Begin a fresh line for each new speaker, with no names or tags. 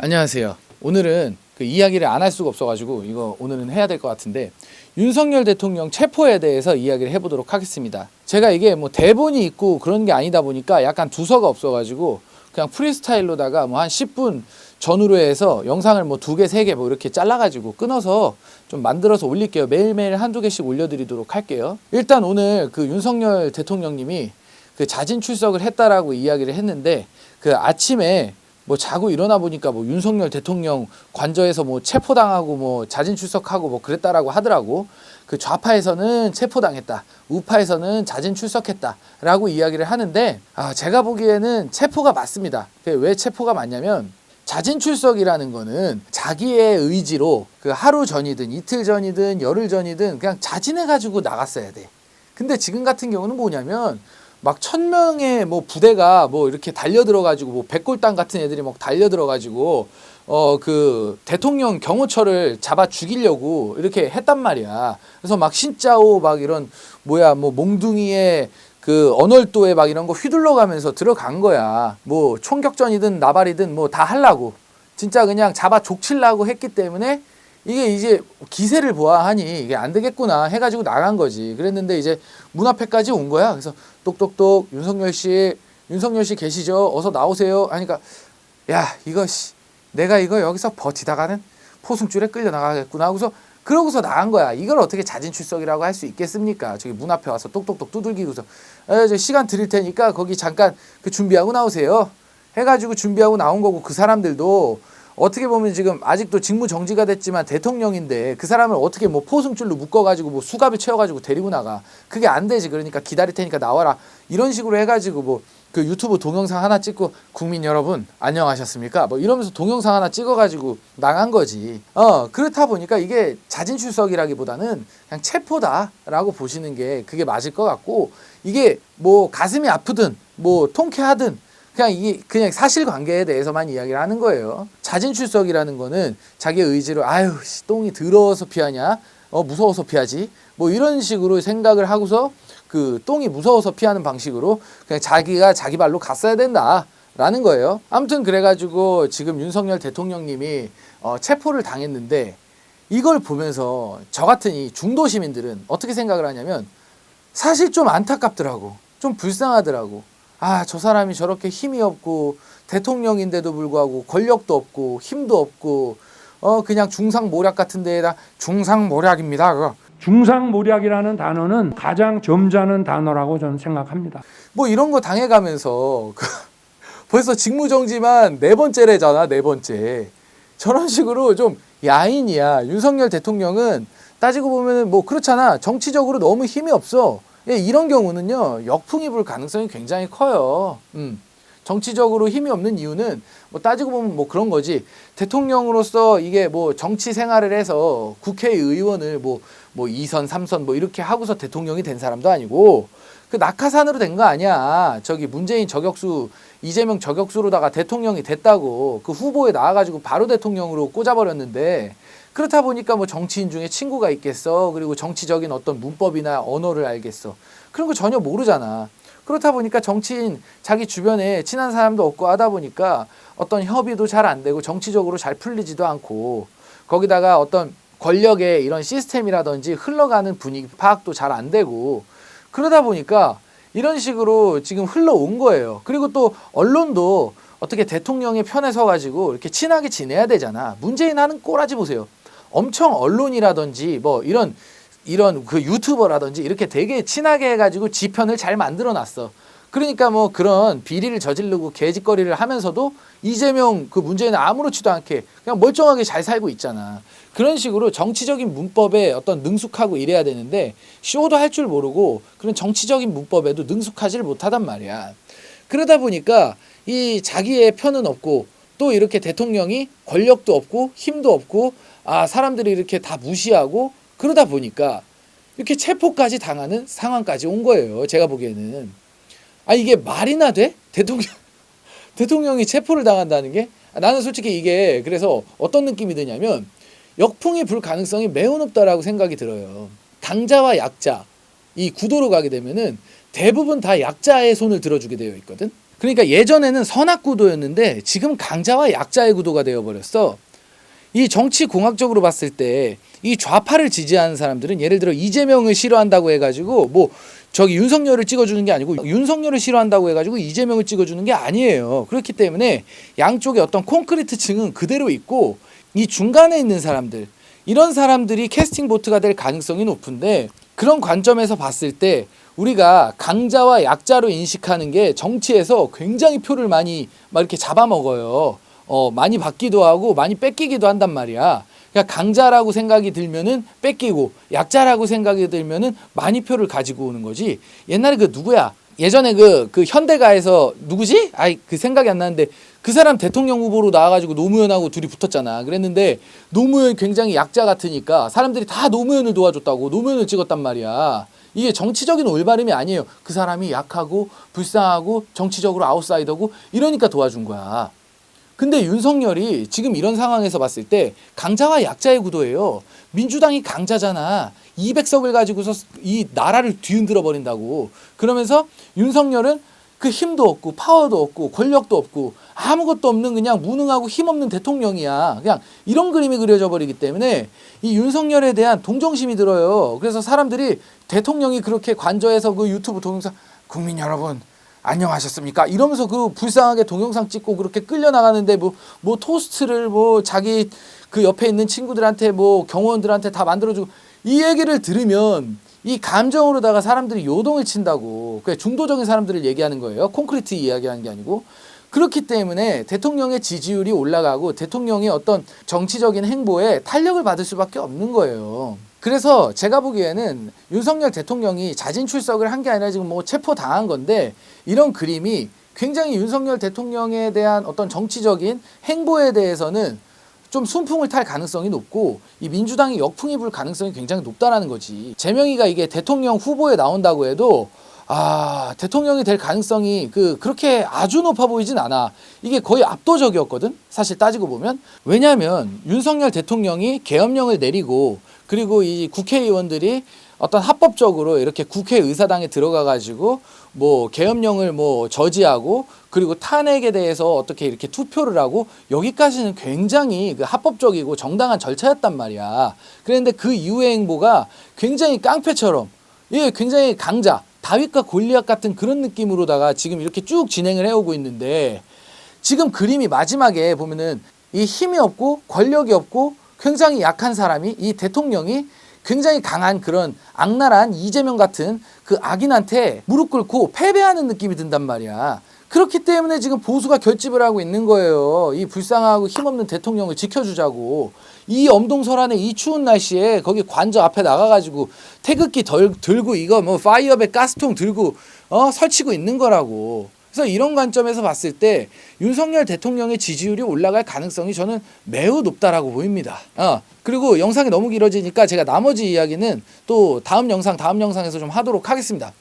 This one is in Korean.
안녕하세요. 오늘은 그 이야기를 안 할 수가 없어가지고 이거 오늘은 해야 될 것 같은데, 윤석열 대통령 체포에 대해서 이야기를 해보도록 하겠습니다. 제가 이게 뭐 대본이 있고 그런 게 아니다 보니까 약간 두서가 없어가지고 그냥 프리스타일로다가 뭐 한 10분 전후로 해서 영상을 뭐 2개, 3개 뭐 이렇게 잘라가지고 끊어서 좀 만들어서 올릴게요. 매일매일 한두 개씩 올려드리도록 할게요. 일단 오늘 그 윤석열 대통령님이 그 자진 출석을 했다라고 이야기를 했는데, 그 아침에 뭐 자고 일어나 보니까 뭐 윤석열 대통령 관저에서 뭐 체포당하고 뭐 자진 출석하고 뭐 그랬다라고 하더라고. 그 좌파에서는 체포당했다, 우파에서는 자진 출석했다라고 이야기를 하는데, 제가 보기에는 체포가 맞습니다. 왜 체포가 맞냐면, 자진 출석이라는 거는 자기의 의지로 그 하루 전이든 이틀 전이든 열흘 전이든 그냥 자진해가지고 나갔어야 돼. 근데 지금 같은 경우는 뭐냐면, 막 1000명의 뭐 부대가 뭐 이렇게 달려들어가지고 뭐 백골당 같은 애들이 막 달려들어가지고 그 대통령 경호처를 잡아 죽이려고 이렇게 했단 말이야. 그래서 막 신짜오 막 이런 뭐야 뭐 몽둥이에 그 언월도에 막 이런 거 휘둘러 가면서 들어간 거야. 뭐 총격전이든 나발이든 뭐 다 하려고, 진짜 그냥 잡아 족치려고 했기 때문에 이게 이제 기세를 보아하니 이게 안 되겠구나 해가지고 나간 거지. 그랬는데 이제 문 앞에까지 온 거야. 그래서 똑똑똑 윤석열 씨 계시죠? 어서 나오세요. 하니까 야 이거 내가 이거 여기서 버티다가는 포승줄에 끌려 나가겠구나 하고서 그러고서 나간 거야. 이걸 어떻게 자진 출석이라고 할 수 있겠습니까? 저기 문 앞에 와서 똑똑똑 두들기고서 저 시간 드릴 테니까 거기 잠깐 그 준비하고 나오세요 해가지고 준비하고 나온 거고, 그 사람들도 어떻게 보면 지금 아직도 직무 정지가 됐지만 대통령인데 그 사람을 어떻게 뭐 포승줄로 묶어가지고 뭐 수갑에 채워가지고 데리고 나가? 그게 안 되지. 그러니까 기다릴 테니까 나와라, 이런 식으로 해가지고 뭐 그 유튜브 동영상 하나 찍고 국민 여러분 안녕하셨습니까? 뭐 이러면서 동영상 하나 찍어가지고 나간 거지. 그렇다 보니까 이게 자진 출석이라기보다는 그냥 체포다라고 보시는 게 그게 맞을 것 같고, 이게 뭐 가슴이 아프든 뭐 통쾌하든 그냥 이게 그냥 사실관계에 대해서만 이야기를 하는 거예요. 자진 출석이라는 거는 자기의 의지로 똥이 더러워서 피하냐, 무서워서 피하지, 뭐 이런 식으로 생각을 하고서 그 똥이 무서워서 피하는 방식으로 그냥 자기가 자기 발로 갔어야 된다라는 거예요. 아무튼 그래가지고 지금 윤석열 대통령님이 체포를 당했는데, 이걸 보면서 저 같은 이 중도 시민들은 어떻게 생각을 하냐면, 사실 좀 안타깝더라고. 좀 불쌍하더라고. 저 사람이 저렇게 힘이 없고 대통령인데도 불구하고 권력도 없고 힘도 없고 그냥 중상모략 같은 데에다 중상모략입니다. 그거.
중상모략이라는 단어는 가장 점잖은 단어라고 저는 생각합니다.
뭐 이런 거 당해가면서 벌써 직무정지만 4번째래잖아. 4번째. 저런 식으로 좀 야인이야. 윤석열 대통령은 따지고 보면은 뭐 그렇잖아. 정치적으로 너무 힘이 없어. 이런 경우는요, 역풍이 불 가능성이 굉장히 커요. 정치적으로 힘이 없는 이유는 뭐 따지고 보면 뭐 그런 거지. 대통령으로서 이게 뭐 정치 생활을 해서 국회의원을 뭐 2선, 3선 뭐 이렇게 하고서 대통령이 된 사람도 아니고, 그 낙하산으로 된 거 아니야. 저기 문재인 저격수, 이재명 저격수로다가 대통령이 됐다고 그 후보에 나와가지고 바로 대통령으로 꽂아버렸는데, 그렇다 보니까 뭐 정치인 중에 친구가 있겠어? 그리고 정치적인 어떤 문법이나 언어를 알겠어? 그런 거 전혀 모르잖아. 그렇다 보니까 정치인 자기 주변에 친한 사람도 없고 하다 보니까 어떤 협의도 잘 안 되고 정치적으로 잘 풀리지도 않고, 거기다가 어떤 권력의 이런 시스템이라든지 흘러가는 분위기 파악도 잘 안 되고, 그러다 보니까 이런 식으로 지금 흘러온 거예요. 그리고 또 언론도 어떻게 대통령의 편에 서가지고 이렇게 친하게 지내야 되잖아. 문재인 하는 꼬라지 보세요. 엄청 언론이라든지 뭐 이런 그 유튜버라든지 이렇게 되게 친하게 해가지고 지 편을 잘 만들어 놨어. 그러니까 뭐 그런 비리를 저지르고 개짓거리를 하면서도 이재명 그 문재인은 아무렇지도 않게 그냥 멀쩡하게 잘 살고 있잖아. 그런 식으로 정치적인 문법에 어떤 능숙하고 이래야 되는데, 쇼도 할 줄 모르고 그런 정치적인 문법에도 능숙하지를 못하단 말이야. 그러다 보니까 이 자기의 편은 없고, 또 이렇게 대통령이 권력도 없고 힘도 없고 사람들이 이렇게 다 무시하고, 그러다 보니까 이렇게 체포까지 당하는 상황까지 온 거예요. 제가 보기에는. 이게 말이나 돼? 대통령이 체포를 당한다는 게? 나는 솔직히 이게 그래서 어떤 느낌이 드냐면, 역풍이 불 가능성이 매우 높다라고 생각이 들어요. 강자와 약자, 이 구도로 가게 되면은 대부분 다 약자의 손을 들어주게 되어 있거든. 그러니까 예전에는 선악구도였는데 지금 강자와 약자의 구도가 되어버렸어. 이 정치 공학적으로 봤을 때 이 좌파를 지지하는 사람들은 예를 들어 이재명을 싫어한다고 해가지고 뭐 저기 윤석열을 찍어주는 게 아니고 윤석열을 싫어한다고 해가지고 이재명을 찍어주는 게 아니에요. 그렇기 때문에 양쪽의 어떤 콘크리트층은 그대로 있고 이 중간에 있는 사람들, 이런 사람들이 캐스팅 보트가 될 가능성이 높은데, 그런 관점에서 봤을 때 우리가 강자와 약자로 인식하는 게 정치에서 굉장히 표를 많이 막 이렇게 잡아먹어요. 많이 받기도 하고 많이 뺏기기도 한단 말이야. 그러니까 강자라고 생각이 들면은 뺏기고 약자라고 생각이 들면은 많이 표를 가지고 오는 거지. 옛날에 그 누구야? 예전에 그 현대가에서 누구지? 그 생각이 안 나는데 그 사람 대통령 후보로 나와가지고 노무현하고 둘이 붙었잖아. 그랬는데 노무현 굉장히 약자 같으니까 사람들이 다 노무현을 도와줬다고 노무현을 찍었단 말이야. 이게 정치적인 올바름이 아니에요. 그 사람이 약하고 불쌍하고 정치적으로 아웃사이더고 이러니까 도와준 거야. 근데 윤석열이 지금 이런 상황에서 봤을 때 강자와 약자의 구도예요. 민주당이 강자잖아. 200석을 가지고서 이 나라를 뒤흔들어 버린다고. 그러면서 윤석열은 그 힘도 없고 파워도 없고 권력도 없고 아무것도 없는 그냥 무능하고 힘없는 대통령이야. 그냥 이런 그림이 그려져 버리기 때문에 이 윤석열에 대한 동정심이 들어요. 그래서 사람들이 대통령이 그렇게 관저에서 그 유튜브 동영상 국민 여러분 안녕하셨습니까? 이러면서 그 불쌍하게 동영상 찍고 그렇게 끌려나가는데 뭐 토스트를 뭐 자기 그 옆에 있는 친구들한테 뭐 경호원들한테 다 만들어주고, 이 얘기를 들으면 이 감정으로다가 사람들이 요동을 친다고. 그게 중도적인 사람들을 얘기하는 거예요. 콘크리트 이야기하는 게 아니고. 그렇기 때문에 대통령의 지지율이 올라가고 대통령의 어떤 정치적인 행보에 탄력을 받을 수밖에 없는 거예요. 그래서 제가 보기에는 윤석열 대통령이 자진 출석을 한 게 아니라 지금 뭐 체포당한 건데, 이런 그림이 굉장히 윤석열 대통령에 대한 어떤 정치적인 행보에 대해서는 좀 순풍을 탈 가능성이 높고 이 민주당이 역풍이 불 가능성이 굉장히 높다라는 거지. 재명이가 이게 대통령 후보에 나온다고 해도 대통령이 될 가능성이 그렇게 아주 높아 보이진 않아. 이게 거의 압도적이었거든, 사실 따지고 보면. 왜냐하면 윤석열 대통령이 계엄령을 내리고 그리고 이 국회의원들이 어떤 합법적으로 이렇게 국회의사당에 들어가가지고 뭐 계엄령을 뭐 저지하고 그리고 탄핵에 대해서 어떻게 이렇게 투표를 하고, 여기까지는 굉장히 그 합법적이고 정당한 절차였단 말이야. 그런데 그 이후의 행보가 굉장히 깡패처럼, 예, 굉장히 강자, 다윗과 골리앗 같은 그런 느낌으로다가 지금 이렇게 쭉 진행을 해오고 있는데, 지금 그림이 마지막에 보면은 이 힘이 없고 권력이 없고 굉장히 약한 사람이, 이 대통령이 굉장히 강한 그런 악랄한 이재명 같은 그 악인한테 무릎 꿇고 패배하는 느낌이 든단 말이야. 그렇기 때문에 지금 보수가 결집을 하고 있는 거예요. 이 불쌍하고 힘없는 대통령을 지켜주자고. 이 엄동설안에 이 추운 날씨에 거기 관저 앞에 나가가지고 태극기 들고 이거 뭐 파이어백 가스통 들고 설치고 있는 거라고. 그래서 이런 관점에서 봤을 때 윤석열 대통령의 지지율이 올라갈 가능성이 저는 매우 높다라고 보입니다. 그리고 영상이 너무 길어지니까 제가 나머지 이야기는 또 다음 영상에서 좀 하도록 하겠습니다.